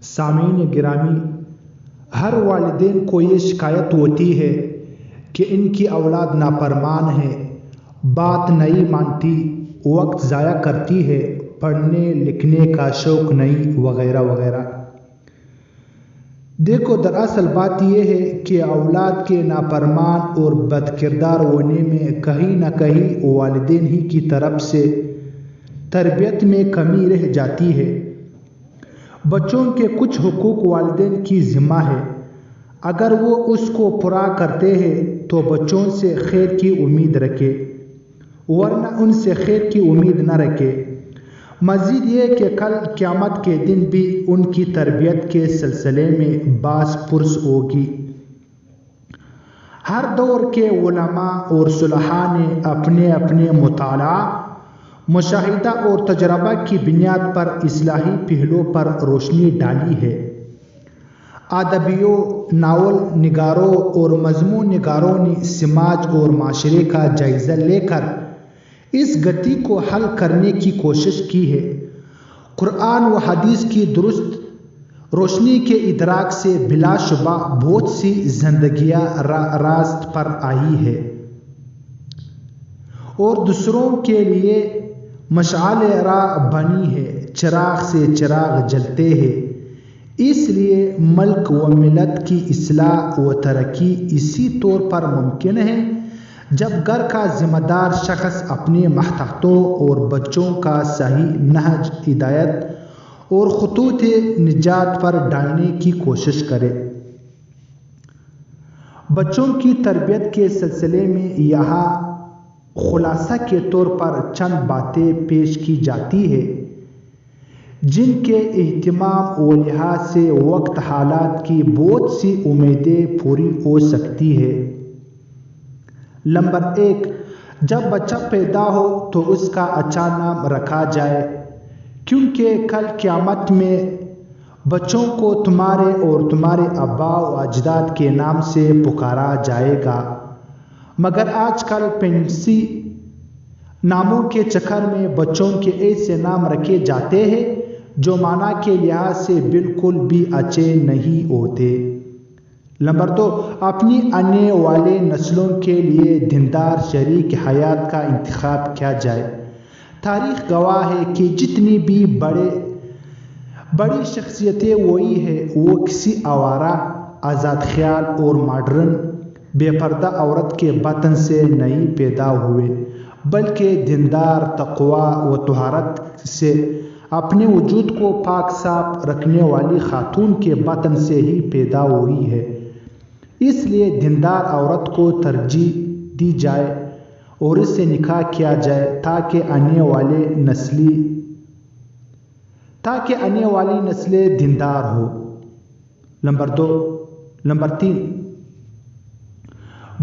سامعین گرامی، ہر والدین کو یہ شکایت ہوتی ہے کہ ان کی اولاد نافرمان ہے، بات نہیں مانتی، وقت ضائع کرتی ہے، پڑھنے لکھنے کا شوق نہیں، وغیرہ وغیرہ۔ دیکھو، دراصل بات یہ ہے کہ اولاد کے نافرمان اور بد کردار ہونے میں کہیں نہ کہیں والدین ہی کی طرف سے تربیت میں کمی رہ جاتی ہے۔ بچوں کے کچھ حقوق والدین کی ذمہ ہے، اگر وہ اس کو پورا کرتے ہیں تو بچوں سے خیر کی امید رکھے، ورنہ ان سے خیر کی امید نہ رکھے۔ مزید یہ کہ کل قیامت کے دن بھی ان کی تربیت کے سلسلے میں باس پرس ہوگی۔ ہر دور کے علماء اور صلحاء نے اپنے اپنے مطالعہ، مشاہدہ اور تجربہ کی بنیاد پر اصلاحی پہلوؤں پر روشنی ڈالی ہے۔ ادیبوں، ناول نگاروں اور مضمون نگاروں نے سماج اور معاشرے کا جائزہ لے کر اس گتی کو حل کرنے کی کوشش کی ہے۔ قرآن و حدیث کی درست روشنی کے ادراک سے بلا شبہ بہت سی زندگیاں راست پر آئی ہیں اور دوسروں کے لیے مشعل راہ بنی ہے۔ چراغ سے چراغ جلتے ہیں، اس لیے ملک و ملت کی اصلاح و ترقی اسی طور پر ممکن ہے جب گھر کا ذمہ دار شخص اپنے ماتحتوں اور بچوں کا صحیح نہج ہدایت اور خطوط نجات پر ڈالنے کی کوشش کرے۔ بچوں کی تربیت کے سلسلے میں یہاں خلاصہ کے طور پر چند باتیں پیش کی جاتی ہیں جن کے اہتمام و لحاظ سے وقت حالات کی بہت سی امیدیں پوری ہو سکتی ہیں۔ نمبر 1، جب بچہ پیدا ہو تو اس کا اچھا نام رکھا جائے، کیونکہ کل قیامت میں بچوں کو تمہارے اور تمہارے آباء و اجداد کے نام سے پکارا جائے گا، مگر آج کل فینسی ناموں کے چکر میں بچوں کے ایسے نام رکھے جاتے ہیں جو معنی کے لحاظ سے بالکل بھی اچھے نہیں ہوتے۔ نمبر 2، اپنی آنے والے نسلوں کے لیے دیندار شریک حیات کا انتخاب کیا جائے۔ تاریخ گواہ ہے کہ جتنی بھی بڑی شخصیتیں ہوئی ہیں وہ کسی آوارہ، آزاد خیال اور ماڈرن بے پردہ عورت کے بطن سے نہیں پیدا ہوئے، بلکہ دیندار، تقویٰ و طہارت سے اپنے وجود کو پاک صاف رکھنے والی خاتون کے بطن سے ہی پیدا ہوئی ہے۔ اس لیے دیندار عورت کو ترجیح دی جائے اور اس سے نکاح کیا جائے تاکہ آنے والی نسلیں دیندار ہو۔ نمبر 3،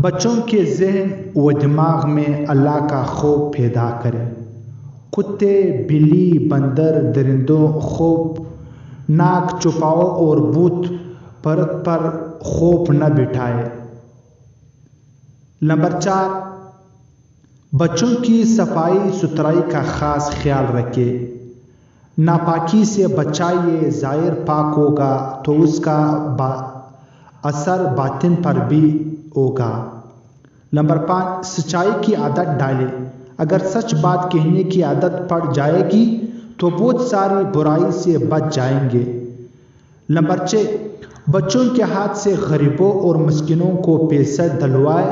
بچوں کے ذہن و دماغ میں اللہ کا خوف پیدا کریں۔ کتے، بلی، بندر، درندوں، خوف ناک چھپاؤ اور بھوت پریت پر خوف نہ بٹھائے۔ نمبر 4، بچوں کی صفائی ستھرائی کا خاص خیال رکھے۔ ناپاکی سے بچہ یہ ظاہر پاک ہوگا تو اس کا اثر باطن پر بھی ہوگا۔ نمبر 5، سچائی کی عادت ڈالے۔ اگر سچ بات کہنے کی عادت پڑ جائے گی تو بہت ساری برائی سے بچ جائیں گے۔ نمبر 6، بچوں کے ہاتھ سے غریبوں اور مسکینوں کو پیسہ دلوائے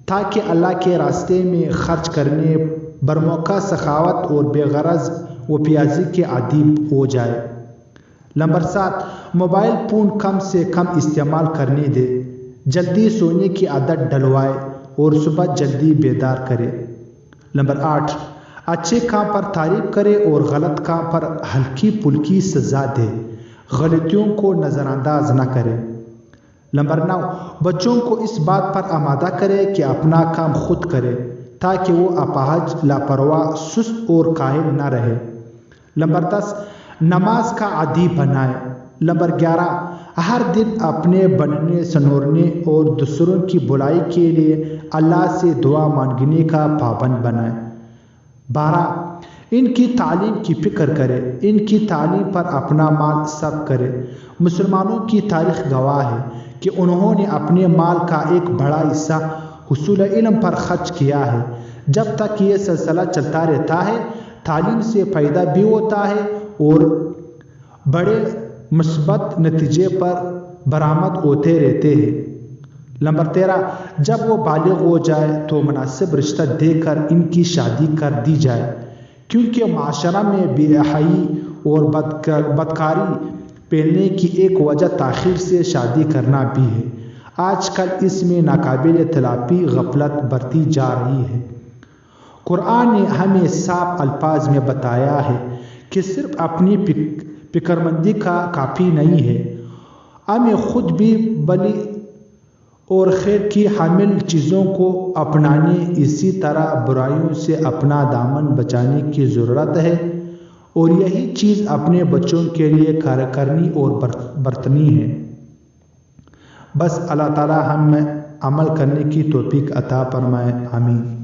تاکہ اللہ کے راستے میں خرچ کرنے برموقع سخاوت اور بے غرض و پیازی کے عادی ہو جائے۔ نمبر 7، موبائل فون کم سے کم استعمال کرنے دے، جلدی سونے کی عادت ڈلوائے اور صبح جلدی بیدار کرے۔ نمبر 8، اچھے کام پر تعریف کرے اور غلط کام پر ہلکی پھلکی سزا دے، غلطیوں کو نظر انداز نہ کرے۔ نمبر 9، بچوں کو اس بات پر آمادہ کرے کہ اپنا کام خود کرے تاکہ وہ اپاہج، لاپرواہ، سست اور کاہل نہ رہے۔ نمبر 10، نماز کا عادی بنائے۔ نمبر 11، ہر دن اپنے بننے سنورنے اور دوسروں کی بھلائی کے لیے اللہ سے دعا مانگنے کا پابند بنائے۔ 12، ان کی تعلیم کی فکر کرے، ان کی تعلیم پر اپنا مال صرف کرے۔ مسلمانوں کی تاریخ گواہ ہے کہ انہوں نے اپنے مال کا ایک بڑا حصہ حصول علم پر خرچ کیا ہے۔ جب تک یہ سلسلہ چلتا رہتا ہے، تعلیم سے فائدہ بھی ہوتا ہے اور بڑے مثبت نتیجے پر برآمد ہوتے رہتے ہیں۔ نمبر 13، جب وہ بالغ ہو جائے تو مناسب رشتہ دے کر ان کی شادی کر دی جائے، کیونکہ معاشرہ میں بے حیائی اور بدکاری پھیلنے کی ایک وجہ تاخیر سے شادی کرنا بھی ہے۔ آج کل اس میں ناقابل تلافی غفلت برتی جا رہی ہے۔ قرآن نے ہمیں صاف الفاظ میں بتایا ہے کہ صرف اپنی فکرمندی کا کافی نہیں ہے، ہمیں خود بھی بھلی اور خیر کی حامل چیزوں کو اپنانے، اسی طرح برائیوں سے اپنا دامن بچانے کی ضرورت ہے، اور یہی چیز اپنے بچوں کے لیے کرنی اور برتنی ہے۔ بس اللہ تعالی ہم میں عمل کرنے کی توفیق عطا فرمائے، آمین۔